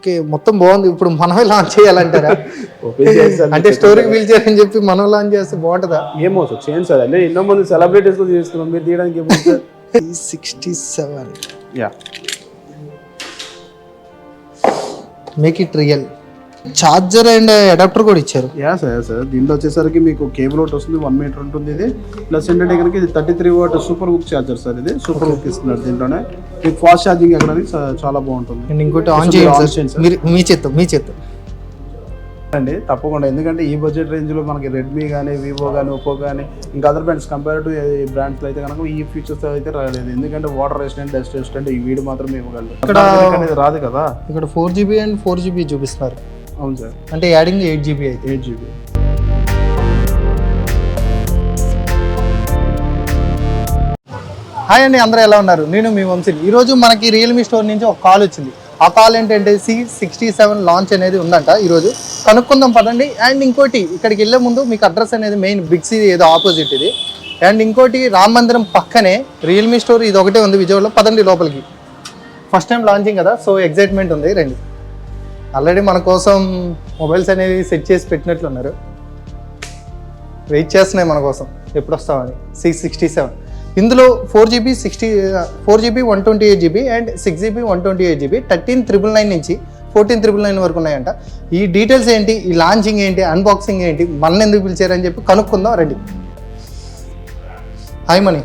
Okay, మొత్తం బాగుంది. ఇప్పుడు మనమే లాంచ్ చేయాలంటారా? అంటే స్టోరీకి పిలిచారని చెప్పి మనం లాంచ్ చేస్తే బాగుంటుందా? ఏమో సార్ చేయండి సార్, అంటే ఎన్నో మంది సెలబ్రిటీస్ తో చేస్తున్నాం, మీరు తీయడానికి ఏమో sir. 67 yeah, make it real. Charger and adapter కూడా ఇచ్చారు. యా సార్ దీంట్లో వచ్చేసరికి మీకు కేబుల్ ఒకటి వస్తుంది, 1 మీటర్ ఉంటుంది. ఇది ప్లస్ ఏంటంటే కనుక ఇది 33 what super hook charger sir. ఇది సూపర్ హుక్ ఇస్తున్నారు దీంట్లోనే. మీకు ఫాస్ట్ ఛార్జింగ్ ఎక్కడానికి చాలా బాగుంటుంది. అండ్ ఇంకోటి ఆన్ చేయండి మీరు, మీ చేత్తో అండి తప్పకుండా. ఎందుకంటే ఈ బడ్జెట్ రేంజ్ లో మనకి రెడ్మీ కానీ, వివో కానీ, ఒప్పో కానీ, ఇంకా అదర్ బ్రాండ్స్ కంపేర్ టు ఈ బ్రాండ్స్ అయితే కనుక ఈ ఫీచర్స్ అయితే రాలేదు. ఎందుకంటే వాటర్ రెసిస్టెంట్, డస్ట్ రెసిస్టెంట్ ఈ వీడు మాత్రమే ఇవ్వగలరు. ఇక్కడ అనేది రాదు కదా. ఇక్కడ 4GB అండ్ 4GB చూపిస్తున్నారు. అవును సార్, అంటే యాడింగ్ 8GB అయితే 8GB. హాయ్ అండి, అందరూ ఎలా ఉన్నారు? నేను మీ వంశీ. ఈరోజు మనకి రియల్మీ స్టోర్ నుంచి ఒక కాల్ వచ్చింది. ఆ కాల్ ఏంటంటే C67 లాంచ్ అనేది ఉందంట ఈరోజు. కనుక్కుందాం పదండి. అండ్ ఇంకోటి, ఇక్కడికి వెళ్ళే ముందు మీకు అడ్రస్ అనేది మెయిన్ బిగ్ సి ఏదో ఆపోజిట్ ఇది. అండ్ ఇంకోటి రామ మందిరం పక్కనే రియల్మీ స్టోర్ ఇది ఒకటే ఉంది విజయవాడలో. పదండి లోపలికి. ఫస్ట్ టైం లాంచింగ్ కదా, సో ఎగ్జైట్మెంట్ ఉంది. రండి. ఆల్రెడీ మన కోసం మొబైల్స్ అనేవి సెట్ చేసి పెట్టినట్లున్నారు. వెయిట్ చేస్తున్నాయి మన కోసం ఎప్పుడు వస్తామని. C67 ఇందులో 4GB 128GB and 6GB 128GB 13,999 నుంచి 14,999 వరకు ఉన్నాయంట. ఈ డీటెయిల్స్ ఏంటి, ఈ లాంచింగ్ ఏంటి, అన్బాక్సింగ్ ఏంటి, మన ఎందుకు పిలిచారని చెప్పి కనుక్కుందాం రండి. Hi money.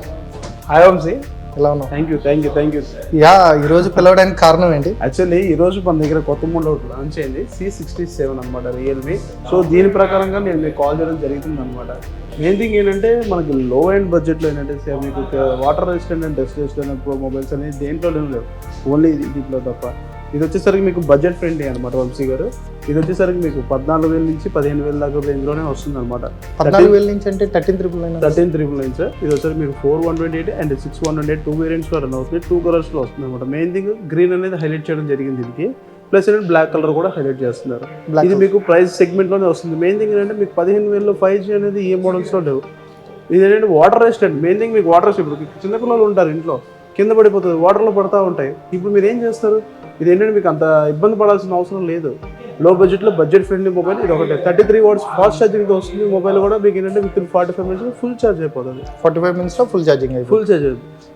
హాయ్ వంశీ, ఎలా ఉన్నావు? Thank you. యా, ఈరోజు పిలవడానికి కారణం ఏంటి? యాక్చువల్లీ ఈ రోజు మన దగ్గర కొత్త మోడల్ ఒకటి లాంచ్ అయింది, C67 అనమాట, రియల్మీ. సో దీని ప్రకారంగా నేను మీకు కాల్ చేయడం జరుగుతుంది అనమాట. మెయిన్ థింగ్ ఏంటంటే మనకి లో అండ్ బడ్జెట్లో ఏంటంటే మీకు water resistant and dust resistant pro mobiles అనేది దేంట్లోనే లేవు, ఓన్లీ దీంట్లో తప్ప. ఇది వచ్చేసరికి మీకు బడ్జెట్ ఫ్రెండ్లీ అనమాట వంశీ గారు. ఇది వచ్చేసరికి మీకు 14,000 నుంచి 15,000 దాకా రేంజ్లోనే వస్తుంది అనమాట. 14,000 నుంచి అంటే 13,999 సార్. ఇది వచ్చేసరికి మీకు 4,128 అండ్ 6,128 2 వేరియంట్స్లో రన్ అవుతుంది. 2 కలర్స్లో వస్తుంది అనమాట. మెయిన్ థింగ్ గ్రీన్ అనేది హైలైట్ చేయడం జరిగింది దీనికి. ప్లస్ ఏంటంటే బ్లాక్ కలర్ కూడా హైలైట్ చేస్తున్నారు. ఇది మీకు ప్రైస్ సెగ్మెంట్లోనే వస్తుంది. మెయిన్ థింగ్ ఏంటంటే మీకు 15,000లో 5G అనేది ఏ మోడల్స్లో లేవు. ఇది ఏంటంటే వాటర్ రెసిస్టెంట్. మెయిన్ థింగ్ మీకు వాటర్ రెసిస్టెంట్. ఇప్పుడు చిన్నపిల్లలు ఉంటారు ఇంట్లో, కింద పడిపోతుంది, వాటర్లో పడతా ఉంటాయి. ఇప్పుడు మీరు ఏం చేస్తారు? ఇది ఏంటంటే మీకు అంత ఇబ్బంది పడాల్సిన అవసరం లేదు. లో బడ్జెట్లో బడ్జెట్ ఫ్రెండ్లీ మొబైల్ ఇది ఒకటే. 33 వాట్స్ ఫాస్ట్ ఛార్జింగ్తో వస్తుంది మొబైల్ కూడా. మీకు ఏంటంటే విత్ ఇన్ 45 మినిట్స్లో ఫుల్ ఛార్జ్ అయిపోతుంది. 45 మినిట్స్లో ఫుల్ ఛార్జింగ్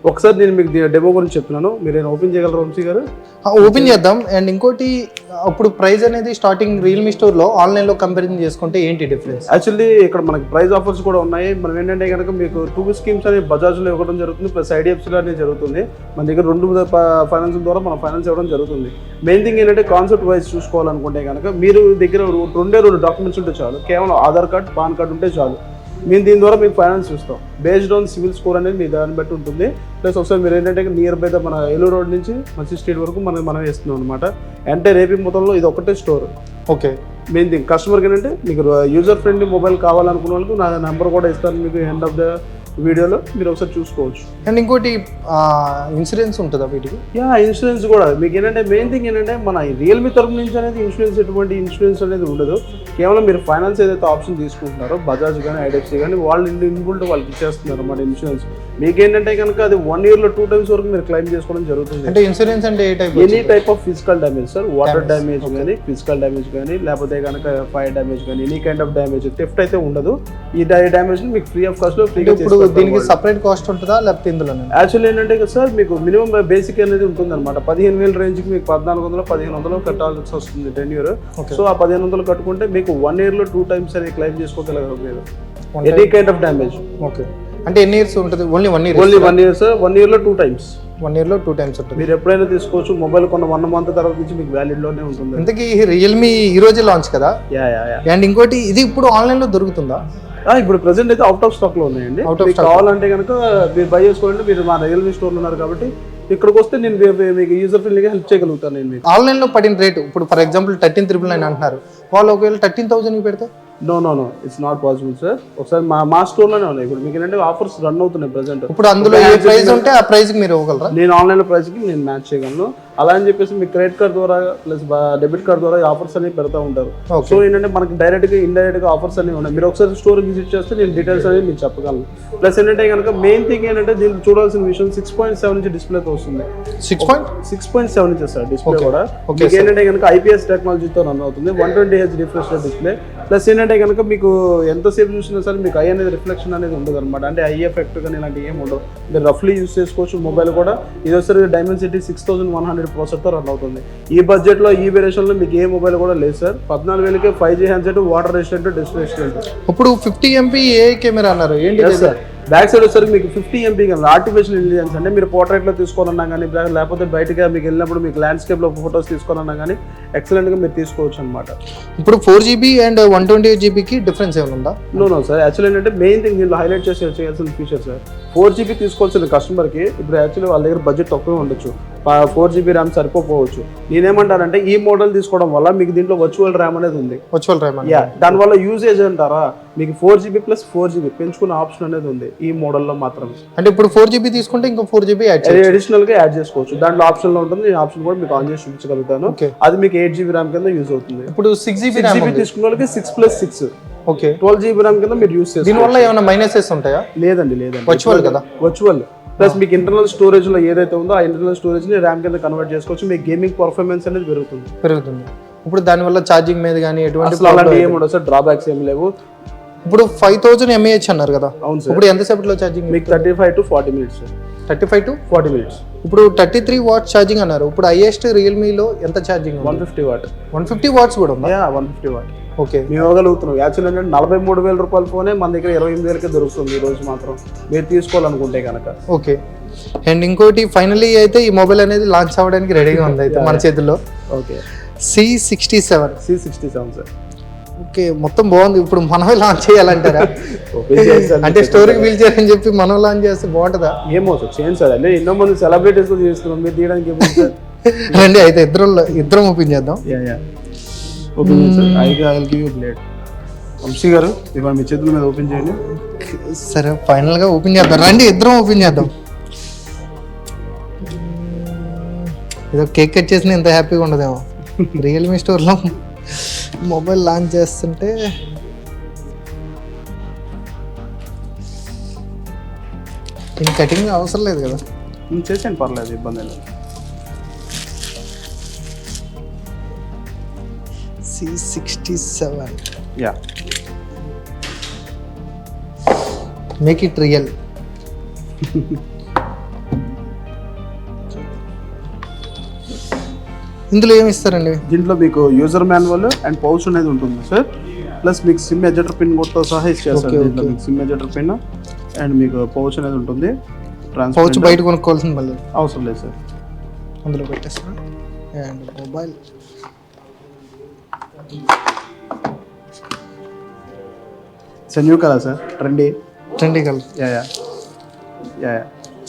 ఒకసారి నేను మీకు డెమో గురించి చెప్తున్నాను, మీరు ఏమైనా ఓపెన్ చేయగలరు వంశీ గారు? ఓపెన్ చేద్దాం. అండ్ ఇంకోటి, అప్పుడు ప్రైస్ అనేది స్టార్టింగ్ రియల్మీ స్టోర్లో ఆన్లైన్లో కంపారిజన్ చేసుకుంటే ఏంటి డిఫరెన్స్? యాక్చువల్లీ ఇక్కడ మనకి ప్రైస్ ఆఫర్స్ కూడా ఉన్నాయి. మనం ఏంటంటే కనుక మీకు 2 స్కీమ్స్ అనేది బజాజ్లో ఇవ్వడం జరుగుతుంది, ప్లస్ IDFCలో అనేది జరుగుతుంది. మన దగ్గర 2 ఫైనాన్స్ ద్వారా మనం ఫైనాన్స్ ఇవ్వడం జరుగుతుంది. మెయిన్ థింగ్ ఏంటంటే కాన్సెప్ట్ వైజ్ చూసుకోవాలనుకుంటే కనుక మీరు దగ్గర 2 డాక్యుమెంట్స్ ఉంటే చాలు. కేవలం ఆధార్ కార్డ్, పాన్ కార్డ్ ఉంటే చాలు. మేము దీని ద్వారా మీకు ఫైనాన్స్ ఇస్తాం. బేస్డ్ ఆన్ సివిల్ స్కోర్ అనేది మీ దాన్ని బట్టి ఉంటుంది. ప్లస్ ఒకసారి మీరు ఏంటంటే నియర్ బై మన ఏలూరు రోడ్ నుంచి మంచి స్ట్రీట్ వరకు మనం వేస్తున్నాం అనమాట. అంటే రేపీ మొత్తంలో ఇది ఒకటే స్టోర్. ఓకే. మెయిన్ థింగ్ కస్టమర్కి ఏంటంటే మీకు యూజర్ ఫ్రెండ్లీ మొబైల్ కావాలనుకున్న వాళ్ళకి నా నెంబర్ కూడా ఇస్తాను మీకు ఎండ్ ఆఫ్ ద వీడియోలో, మీరు ఒకసారి చూసుకోవచ్చు. అండ్ ఇంకోటి, ఇన్సూరెన్స్ ఉంటుందా వీటికి? యా, ఇన్సూరెన్స్ కూడా మీకు ఏంటంటే మెయిన్ థింగ్ ఏంటంటే మన రియల్మీ తరపు నుంచి అనేది ఎటువంటి ఇన్సూరెన్స్ అనేది ఉండదు. కేవలం మీరు ఫైనాన్స్ ఏదైతే ఆప్షన్ తీసుకుంటున్నారో బజాజ్ కానీ, IDFC కానీ వాళ్ళు ఇన్బుల్ట్ వాళ్ళకి ఇచ్చేస్తున్నారు అన్నమాట ఇన్సూరెన్స్. మీకు ఏంటంటే కనుక అది 1 yearలో 2 times వరకు మీరు క్లెయిమ్ చేసుకోవడం జరుగుతుంది. అంటే ఇన్సూరెన్స్ అంటే any type of physical damage sir, water damage కానీ, ఫిజికల్ డ్యామేజ్ కానీ, లేకపోతే కనుక ఫైర్ డ్యామేజ్ కానీ, any kind of damage, theft అయితే ఉండదు. ఈ డ్యామేజ్ మీకు ఫ్రీ ఆఫ్ కాస్ట్లో ఫ్రీగా. ఇప్పుడు దీనికి సపరేట్ కాస్ట్ ఉంటుందా లేకపోతే ఇందులో? యాక్చువల్లీ ఏంటంటే సార్ మీకు మినిమం బేసిక్ అనేది ఉంటుంది అనమాట. 15,000 రేంజ్కి మీకు 1400, 1500 కట్టాల్సి వస్తుంది 10 year. సో ఆ 1500 కట్టుకుంటే మీకు 1 yearలో 2 times అనేది క్లెయిమ్ చేసుకోగలరు మీరు any kind of damage. Okay. అంటే ఎన్ని ఇయర్స్ ఉంటుంది? Only 1 year. Only 1 year sir. 1 yearలో 2 times. 1 yearలో 2 times ఉంటుంది. మీరు ఎప్పుడైనా తీసుకోవచ్చు. మొబైల్ కొన్న 1 month తర్వాత నుంచి మీకు వ్యాలిడ్లోనే ఉంటుంది. ఇంతకీ రియల్మీ ఈ రోజే లాంచ్ కదా? యా. అండ్ ఇంకోటి, ఇది ఇప్పుడు ఆన్లైన్లో దొరుకుతుందా? ఇప్పుడు ప్రెసెంట్ అయితే అవుట్ ఆఫ్ స్టాక్లో ఉన్నాయండి. కావాలంటే కనుక మీరు బై చేసుకోవాలంటే మీరు మా రియల్మీ స్టోర్లో ఉన్నారు కాబట్టి ఇక్కడికి వస్తే నేను మీకు యూజర్ ఫ్రెండ్లీగా హెల్ప్ చేయగలుగుతాను. నేను మీకు ఆన్లైన్లో పడిన రేటు ఇప్పుడు ఫర్ ఎగ్జాంపుల్ 13,999 అంటున్నారు. వాళ్ళు ఒకవేళ 13,000 పెడితే no it's not possible sir. ఒకసారి మా స్టోర్లోనే ఉన్నాయి. ఇప్పుడు మీకు ఏంటంటే ఆఫర్స్ రన్ అవుతున్నాయి ప్రెసెంట్. ఇప్పుడు అందులో ఏ ప్రైస్ ఉంటే ఆ ప్రైస్కి మీరు ఇవ్వగలరా? నేను ఆన్లైన్ ప్రైస్కి నేను మ్యాచ్ చేయగలను. అలా అని చెప్పేసి మీ క్రెడిట్ కార్డ్ ద్వారా ప్లస్ డెబిట్ కార్డ్ ద్వారా ఆఫర్స్ అనేవి పెడతా ఉంటారు. సో ఏంటంటే మనకి డైరెక్ట్గా ఇండైరెక్ట్గా ఆఫర్స్ అనేవి ఉన్నాయి. మీరు ఒకసారి స్టోర్ విజిట్ చేస్తే నేను డీటెయిల్స్ అనేది మీకు చెప్పగలను. ప్లస్ ఏంటంటే కనుక మెయిన్ థింగ్ ఏంటంటే దీనికి చూడాల్సిన విషయం 6.7 ఇంచ్ డిస్ప్లేతో వస్తుంది. 6.7 ఇంచెస్ సార్ డిస్ప్లే కూడా. మీకు ఏంటంటే కనుక ఐపీఎస్ టెక్నాలజీతో రన్ అవుతుంది. 120Hz refresh display. ప్లస్ ఏంటంటే కనుక మీకు ఎంతసేపు చూసినా సరే మీకు ఐ అనేది రిఫ్లెక్షన్ అనేది ఉండదు అనమాట. అంటే ఐ ఎఫెక్ట్ కానీ ఇలాంటివి ఏమి ఉండవు. మీరు రఫ్లీ యూస్ చేసుకోవచ్చు. మొబైల్ కూడా ఇది వచ్చేసరికి డైమెన్సిటీ 6100 ప్రాసెసర్తో రన్ అవుతుంది. ఈ బడ్జెట్లో ఈ వేరియేషన్లో మీకు ఏ మొబైల్ కూడా లేదు సార్. 14,000కే 5G handset, water resistant, display resistant. ఇప్పుడు 50 MP ఏ కెమెరా అన్నారు ఏంటి సార్? బ్యాక్ సైడ్ వచ్చేసరికి మీకు 50 MP కానీ ఆర్టిఫిషియల్ ఇంటెలిజెన్స్ అంటే మీరు పోర్ట్రేట్లో తీసుకోవాలన్నా కానీ లేకపోతే బయటగా మీకు వెళ్ళినప్పుడు మీకు ల్యాండ్స్కేప్లో ఫోటోస్ తీసుకోవాలన్నా కానీ ఎక్సలెంట్గా మీరు తీసుకోవచ్చు అనమాట. ఇప్పుడు 4GB అండ్ 128GBకి డిఫరెన్స్ ఏమైనా ఉందా? No sir. యాక్చువల్లీ ఏంటంటే మెయిన్ థింగ్ దీనిలో హైలైట్ చేయాల్సిన ఫీచర్ సార్ 4GB తీసుకోవాల్సిన కస్టమర్కి ఇప్పుడు యాక్చువల్లీ వాళ్ళ దగ్గర బడ్జెట్ తక్కువే ఉండొచ్చు. 4GB RAM సరిపోవచ్చు. నేనేమంటానంటే ఈ మోడల్ తీసుకోవడం వల్ల మీకు దీంట్లో వర్చువల్ ర్యామ్ అనేది ఉంది. వర్చువల్ ర్యామ్ దానివల్ల యూజేజ్ అంటారా మీకు 4GB ప్లస్ 4GB పెంచుకునే ఆప్షన్ అనేది ఉంది ఈ మోడల్లో మాత్రమే. అంటే ఇప్పుడు 4GB తీసుకుంటే ఇంకా 4GB అడిషనల్ గా యాడ్ చేసుకోవచ్చు. దాంట్లో ఆప్షన్ లో ఉంటుంది. ఈ ఆప్షన్ కూడా మీకు ఆన్ చేసి చూపించగలుగుతాను. అది మీకు 8GB ర్యామ్ కింద యూజ్ అవుతుంది. ఇప్పుడు 6GB తీసుకున్న వాళ్ళకి 6+6 ఓకే 12GB ర్యామ్ కింద మీరు యూజ్ చేస్తారు. దీనివల్ల ఏమైనా మైనసెస్ ఉంటాయా? లేదండి. వర్చువల్ కదా. వర్చువల్ ప్లస్ మీకు ఇంటర్నల్ స్టోరేజ్ లో ఏదైతే ఉందో ఆ ఇంటర్నల్ స్టోరేజ్ ని ర్యామ్ కింద కన్వర్ట్ చేసుకోవచ్చు. మీకు గేమింగ్ పర్ఫార్మెన్స్ అనేది పెరుగుతుంది. ఇప్పుడు దానివల్ల ఛార్జింగ్ మీద కానీ ఎటువంటి అలాంటి ఏమి ఉండవు సార్. డ్రాబ్యాక్స్ ఏమి లేవు. ఇప్పుడు 5000 mAh అన్నారు కదా. అవును సార్. ఇప్పుడు ఎంతసేపట్లో ఛార్జింగ్? మీకు 35 to 40 minutes. 35 to 40 minutes. ఇప్పుడు 33 వాట్స్ ఛార్జింగ్ అన్నారు. ఇప్పుడు హైయెస్ట్ రియల్మీలో ఎంత ఛార్జింగ్? 150 వాట్. 150 వాట్స్ కూడా ఉందా? 150 వాట్. ఓకే మేము ఇవ్వగలుగుతున్నాం. యాక్చువల్ ఏంటంటే 43,000 రూపాయల ఫోనే మన దగ్గర 28,000కే దొరుకుతుంది ఈ రోజు మాత్రం మీరు తీసుకోవాలనుకుంటే కనుక. ఓకే. అండ్ ఇంకోటి ఫైనలీ అయితే ఈ మొబైల్ అనేది లాంచ్ అవ్వడానికి రెడీగా ఉంది అయితే మన చేతుల్లో. ఓకే. C67 sir. ఓకే మొత్తం బాగుంది. ఇప్పుడు మనమే లాంచ్ చేయాలంటారా? అంటే స్టోరీకి పిలిచారని చెప్పి మనం లాంచ్ చేస్తే బాగుంటుందా? ఏమో సార్ చేయండి సార్. అంటే ఎన్నో మంది సెలబ్రిటీస్ చేస్తున్నాం. మీరు తీయడానికి రండి అయితే ఇద్దరం ఓపెన్ చేద్దాం. Open sir. I give you plate. Vamsi గారు ఇవాళ మీ చేతుల మీద ఓపెన్ చేయండి. సరే ఫైనల్ గా ఓపెన్ చేద్దాం. రండి ఇద్దరం ఓపెన్ చేద్దాం. ఏదో కేక్ కట్ చేసిన ఎంత హ్యాపీగా ఉండదేమో. రియల్మీ స్టోర్లో మొబైల్ లాంచ్ చేస్తుంటే దీని కటింగ్ అవసరం లేదు కదా. చేసాను పర్లేదు ఇబ్బంది లేదు. C67 yeah make it real. ఇందులో ఏమి ఇస్తారండి? దీంట్లో మీకు యూజర్ మాన్యువల్ అండ్ పౌచ్ అనేది ఉంటుంది సార్. ప్లస్ మీకు సిమ్ ఎజెటర్ పిన్ కూడా సహా ఇచ్చేస్తారు. దీంట్లో మీకు సిమ్ ఎజెటర్ పిన్ అండ్ మీకు పౌచ్ అనేది ఉంటుంది. పౌచ్ బయట కొనుక్కోవాల్సింది మళ్ళీ అవసరం లేదు సార్. అందులో పెట్టేస్తాను. And mobile new colour sir. Trendy colour. Yeah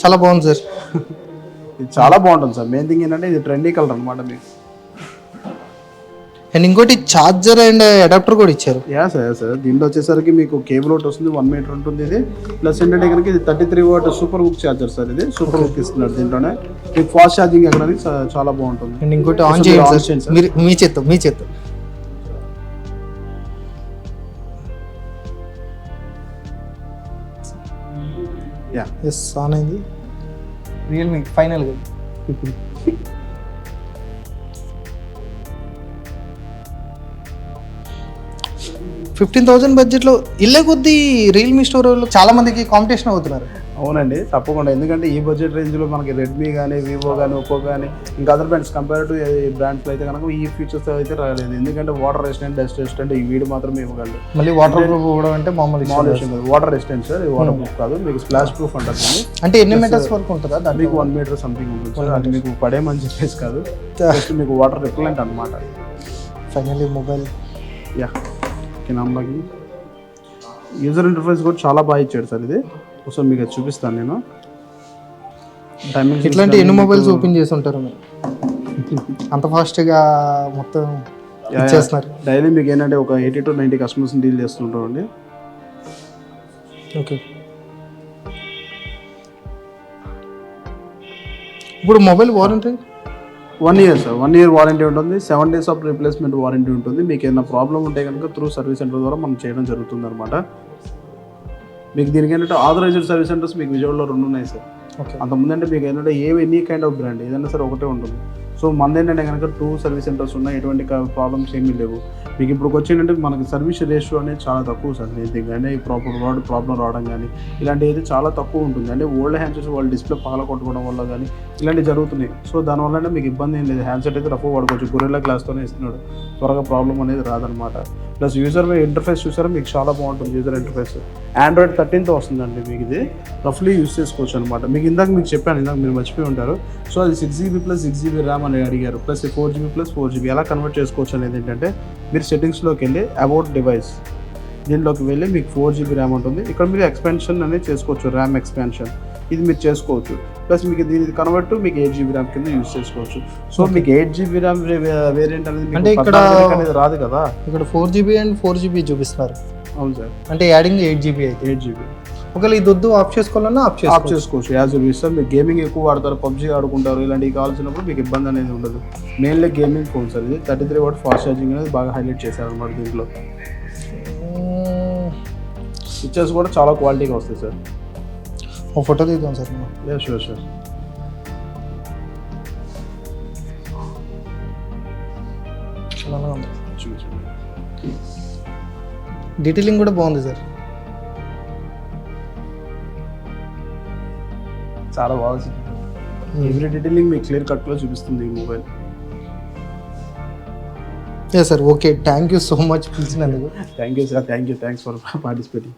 చాలా బాగుంది సార్. ఇది చాలా బాగుంటుంది సార్. మెయిన్ థింగ్ ఏంటంటే ఇది ట్రెండీ కలర్ అనమాట మీకు. అండ్ ఇంకోటి ఛార్జర్ అండ్ అడాప్టర్ కూడా ఇచ్చారు. సార్ దీంట్లో వచ్చేసరికి మీకు కేబుల్ ఒకటి వస్తుంది. 1 మీటర్ ఉంటుంది ఇది. ప్లస్ ఏంటంటే కనుక ఇది 33 what super hook charger sir. ఇది సూపర్ హుక్ ఇస్తున్నారు. దీంట్లోనే మీకు ఫాస్ట్ ఛార్జింగ్ ఎక్కడానికి చాలా బాగుంటుంది. అండ్ ఇంకోటి ఆన్ చేయండి సార్. మీ చేత్తో ఎస్ ఆన్ అయింది. రియల్మీ ఫైనల్గా 15,000 బడ్జెట్లో ఇల్లే కొద్దీ రియల్మీ స్టోర్ వాళ్ళు చాలా మందికి కాంపిటీషన్ అవుతున్నారు. అవునండి తప్పకుండా. ఎందుకంటే ఈ బడ్జెట్ రేంజ్లో మనకి రెడ్మీ కానీ వివో కానీ ఒప్పో కానీ ఇంకా అదర్ బ్రాండ్స్ కంపేర్ టు బ్రాండ్స్లో అయితే కనుక ఈ ఫీచర్స్ అయితే రాలేదు. ఎందుకంటే వాటర్ రెసిస్టెంట్, డస్ట్ రెసిస్టెంట్ ఈ వీడు మాత్రమే ఇవ్వగలరు. మళ్ళీ వాటర్ ప్రూఫ్ కూడా అంటే మామూలు water resistant sir. Water proof కాదు, మీకు స్ప్లాష్ ప్రూఫ్ అంటారు. అంటే ఎన్ని మీటర్స్ వరకు ఉంటుందా? మీకు 1 మీటర్ సంథింగ్ ఉంటుంది సార్. అది మీకు పడేమని చెప్పేసి కాదు, జస్ట్ మీకు వాటర్ రిపెలెంట్ అనమాట. ఫైనల్లీ మొబైల్ నమ్మకి యూజర్ ఇంటర్ఫేస్ కూడా చాలా బాగా ఇచ్చాడు సార్. ఇది ఒకసారి మీకు అది చూపిస్తాను నేను. ఇట్లాంటి ఎన్ని మొబైల్స్ ఓపెన్ చేసి ఉంటారు మీరు? అంత ఫాస్ట్గా మొత్తం ఇచ్చేస్తున్నారు. డైలీ మీకు ఏంటంటే ఒక 80 to 90 కస్టమర్స్ డీల్ చేస్తుంటాం అండి. ఓకే, ఇప్పుడు mobile warranty 1 year sir, 1 year warranty ఉంటుంది, 7 days ఆఫ్ రీప్లేస్మెంట్ వారంటీ ఉంటుంది. మీకు ఏదైనా ప్రాబ్లం ఉంటే కనుక త్రూ సర్వీస్ సెంటర్ ద్వారా మనం చేయడం జరుగుతుంది అనమాట. మీకు దీనికి ఏంటంటే ఆథరైజ్డ్ సర్వీస్ సెంటర్స్ మీకు విజయవాడలో 2 ఉన్నాయి సార్. ఓకే, అంతకుముందు అంటే మీకు ఏంటంటే ఎనీ కైండ్ ఆఫ్ బ్రాండ్ ఏదైనా సరే ఒకటే ఉంటుంది. సో మనది ఏంటంటే కనుక 2 సర్వీస్ సెంటర్స్ ఉన్నాయి, ఎటువంటి ప్రాబ్లమ్స్ ఏమీ లేవు. మీకు ఇప్పుడు వచ్చేటంటే మనకి సర్వీస్ రేషియో అనేది చాలా తక్కువ సార్. అంటే ప్రాబ్లం రావడం కానీ ఇలాంటి అయితే చాలా తక్కువ ఉంటుంది. అంటే ఓల్డ్ హ్యాండ్సెట్స్ వాళ్ళు డిస్ప్లే పగల కొట్టుకోవడం వల్ల కానీ ఇలాంటివి జరుగుతున్నాయి. సో దానివల్ల మీకు ఇబ్బంది ఏం లేదు. హ్యాండ్సెట్ అయితే రఫ్ వాడుకోవచ్చు, గొరిల్లా గ్లాస్తోనే ఇస్తున్నాడు, త్వరగా ప్రాబ్లం అనేది రాదనమాట. ప్లస్ యూజర్ ఇంటర్ఫేస్ చూసారా మీకు చాలా బాగుంటుంది. యూజర్ ఇంటర్ఫేస్ Android 13తో వస్తుందండి. మీకు ఇది రఫ్లీ యూస్ చేసుకోవచ్చు అనమాట. మీకు ఇందాక చెప్పాను, ఇందాక మీరు మర్చిపోయి ఉంటారు. సో అది 6GB + 6GB ర్యామ్ అని అడిగారు, ప్లస్ 4GB + 4GB ఎలా కన్వర్ట్ చేసుకోవచ్చు అనేది ఏంటంటే మీరు సెట్టింగ్స్లోకి వెళ్ళి అబౌట్ డివైస్ దీంట్లోకి వెళ్ళి మీకు 4GB ర్యామ్ ఉంటుంది. ఇక్కడ మీరు ఎక్స్పాన్షన్ అనేది చేసుకోవచ్చు, ర్యామ్ ఎక్స్పాన్షన్ ఇది మీరు చేసుకోవచ్చు. ప్లస్ మీకు దీనికి కన్వర్ట్ మీకు 8GB ర్యామ్ కింద యూస్ చేసుకోవచ్చు. సో మీకు 8GB ర్యామ్ వేరియంట్ అనేది అంటే ఇక్కడ అనేది రాదు కదా. ఇక్కడ 4GB అండ్ 4GB చూపిస్తున్నారు. అవును సార్, అంటే యాడింగ్ 8GB అయితే 8GB. ఒకవేళ ఇది వద్దు ఆఫ్ చేసుకోవాలన్నా ఆఫ్ చేసుకోవచ్చు యాజ్ యూర్ విష్ సార్. మీరు గేమింగ్ ఎక్కువ వాడతారు, పబ్జీ ఆడుకుంటారు, ఇలాంటివి కావాల్సినప్పుడు మీకు ఇబ్బంది అనేది ఉండదు. మెయిన్లీ గేమింగ్ ఫోన్ సార్ ఇది. 33W ఫాస్ట్ ఛార్జింగ్ అనేది బాగా హైలైట్ చేశారు అనమాట. దీంట్లో పిక్చర్స్ కూడా చాలా క్వాలిటీగా వస్తాయి సార్. ఒక ఫోటో తీద్దాం సార్. షూర్. డీటెయిలింగ్ కూడా బాగుంది సార్. చాలా బాగా ఎవ్రీ డీటెయిలింగ్ మీకు క్లియర్ కట్లో చూపిస్తుంది ఈ mobile. Sir okay, thank you so much పిలిచినందుకు. Thank you sir, thanks for participating.